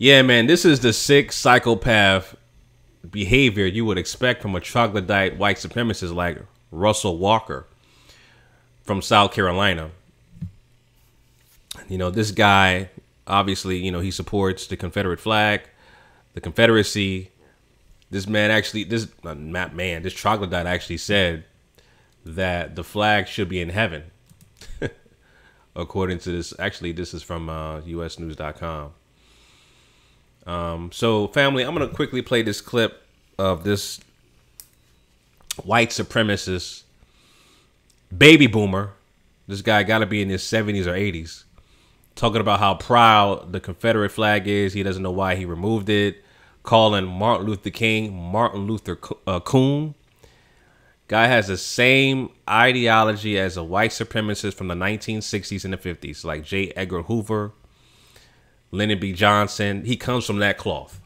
Yeah, man, this is the sick psychopath behavior you would expect from a troglodyte white supremacist like Russell Walker from South Carolina. You know, this guy, obviously, you know, he supports the Confederate flag, the Confederacy. This man actually, this troglodyte actually said that the flag should be in heaven. According to this, actually, this is from usnews.com. So, family, I'm going to quickly play this clip of this white supremacist baby boomer. This guy got to be in his 70s or 80s. Talking about how proud the Confederate flag is. He doesn't know why he removed it. Calling Martin Luther King Martin Luther Coon. Guy has the same ideology as a white supremacist from the 1960s and the 50s, like J. Edgar Hoover, Lyndon B. Johnson. He comes from that cloth.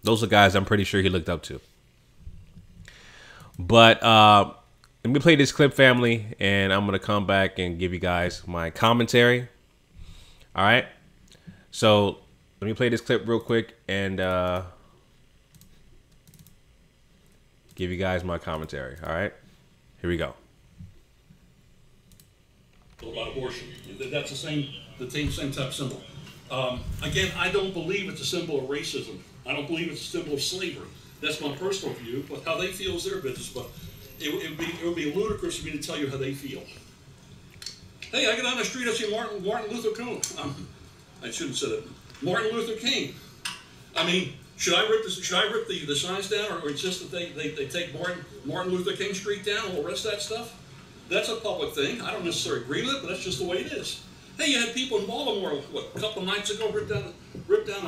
Those are guys I'm pretty sure he looked up to. But let me play this clip, family, and I'm going to come back and give you guys my commentary. All right. So let me play this clip real quick and give you guys my commentary. All right. Here we go. About abortion. That's the same type of symbol. Again, I don't believe it's a symbol of racism. I don't believe it's a symbol of slavery. That's my personal view, but how they feel is their business. But it would be ludicrous for me to tell you how they feel. Hey, I get on the street, I see Martin Luther Coon. I shouldn't have said it. Martin Luther King. I mean, should I rip the signs down, or insist that they take Martin Luther King Street down and all the rest of that stuff? That's a public thing. I don't necessarily agree with it, but that's just the way it is. Hey, you had people in Baltimore, what, a couple of nights ago, rip down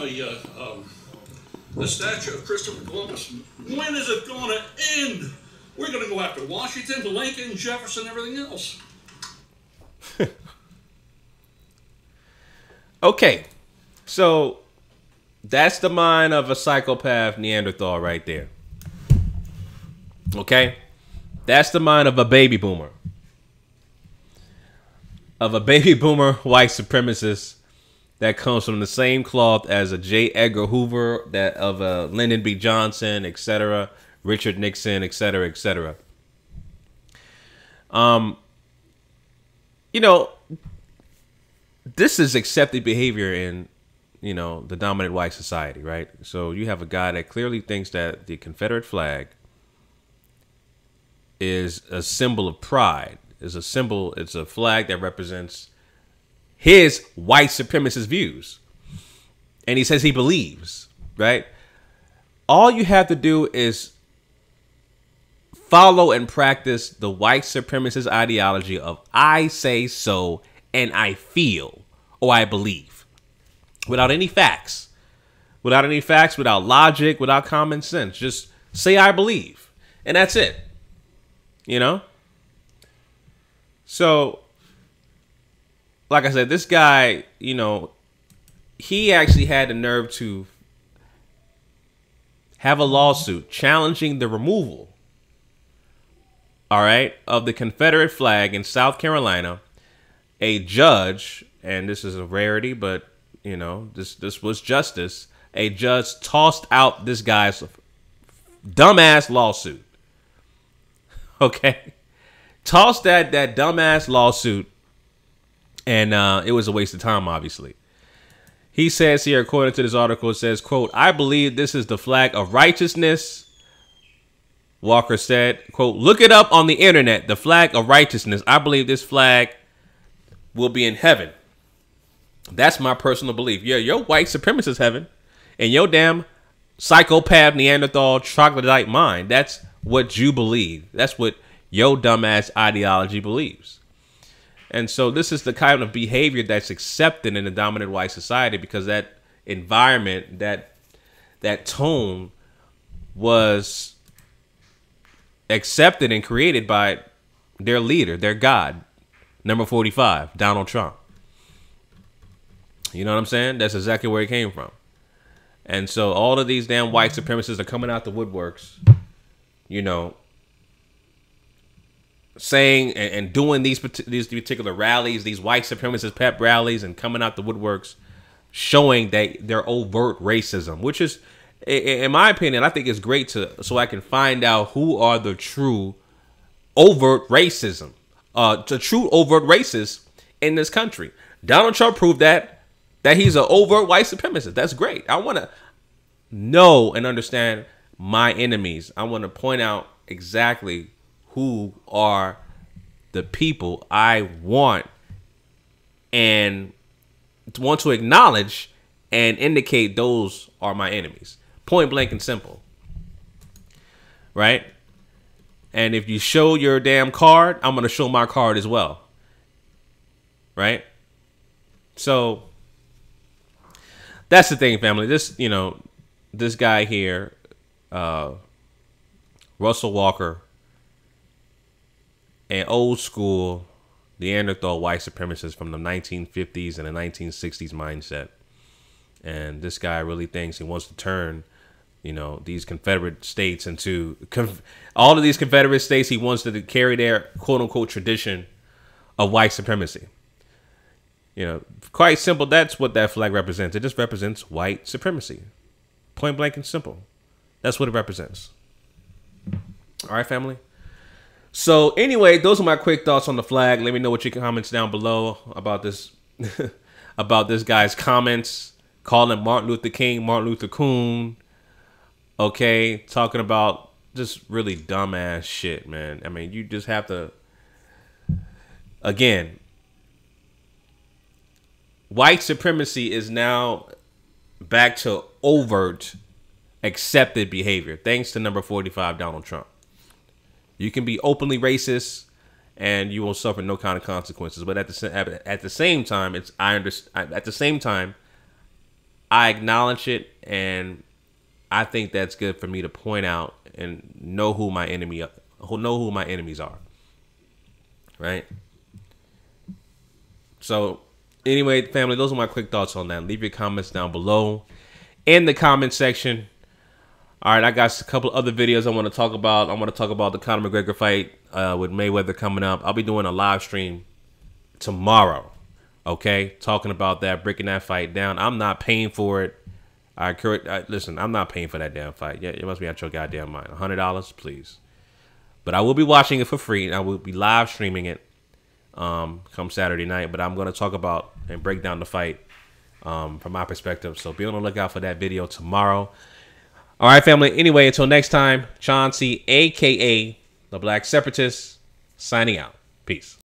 a statue of Christopher Columbus. When is it going to end? We're going to go after Washington, Lincoln, Jefferson, everything else. Okay, so that's the mind of a psychopath Neanderthal right there. Okay, that's the mind of a baby boomer. Of a baby boomer white supremacist that comes from the same cloth as a J. Edgar Hoover, that of a Lyndon B. Johnson, etc., Richard Nixon, etc., etc. You know, this is accepted behavior in, you know, the dominant white society, right? So you have a guy that clearly thinks that the Confederate flag is a symbol of pride, is a symbol, it's a flag that represents his white supremacist views. And he says he believes, right? All you have to do is follow and practice the white supremacist ideology of I say so and I feel or I believe, without any facts, without logic, without common sense. Just say I believe, and that's it. You know? So, like I said, this guy, you know, he actually had the nerve to have a lawsuit challenging the removal, all right, of the Confederate flag in South Carolina. A judge, and this is a rarity, but, you know, this was justice. A judge tossed out this guy's dumbass lawsuit. Okay? Tossed that dumbass lawsuit, and it was a waste of time, obviously. He says here, according to this article, it says, quote, I believe this is the flag of righteousness. Walker said, quote, look it up on the internet, the flag of righteousness. I believe this flag will be in heaven. That's my personal belief. Yeah, your white supremacist heaven and your damn psychopath Neanderthal troglodyte mind. That's what you believe. That's what your dumbass ideology believes. And so this is the kind of behavior that's accepted in the dominant white society, because that environment, that tone was accepted and created by their leader, their God, number 45, Donald Trump. You know what I'm saying? That's exactly where it came from. And so all of these damn white supremacists are coming out the woodworks, you know, saying and doing these particular rallies, these white supremacist pep rallies, and coming out the woodworks, showing that they're overt racism, which is, in my opinion, I think it's great so I can find out who are the true overt racism, the true overt racists in this country. Donald Trump proved that he's an overt white supremacist. That's great. I want to know and understand my enemies. I want to point out exactly who are the people I want and want to acknowledge and indicate those are my enemies. Point blank and simple. Right? And if you show your damn card, I'm going to show my card as well. Right? So that's the thing, family. This guy here, Russell Walker, an old school Neanderthal white supremacist from the 1950s and the 1960s mindset. And this guy really thinks he wants to turn, these Confederate states into all of these Confederate states. He wants to carry their quote unquote tradition of white supremacy. Quite simple. That's what that flag represents. It just represents white supremacy. Point blank and simple. That's what it represents. All right, family. So anyway, those are my quick thoughts on the flag. Let me know what your comments down below about this, about this guy's comments, calling Martin Luther King, Martin Luther Coon. Okay, talking about just really dumbass shit, man. I mean, you just have to, again, white supremacy is now back to overt, accepted behavior, thanks to number 45, Donald Trump. You can be openly racist, and you will suffer no kind of consequences. But at the same time, I acknowledge it, and I think that's good for me to point out and know who my enemies are. Right. So anyway, family, those are my quick thoughts on that. Leave your comments down below in the comment section. All right, I got a couple other videos I want to talk about. I want to talk about the Conor McGregor fight with Mayweather coming up. I'll be doing a live stream tomorrow, okay? Talking about that, breaking that fight down. I'm not paying for it. Listen, I'm not paying for that damn fight. Yeah, it must be out your goddamn mind. $100, please. But I will be watching it for free, and I will be live streaming it come Saturday night. But I'm going to talk about and break down the fight from my perspective. So be on the lookout for that video tomorrow. All right, family. Anyway, until next time, Chauncey, a.k.a. the Black Separatist, signing out. Peace.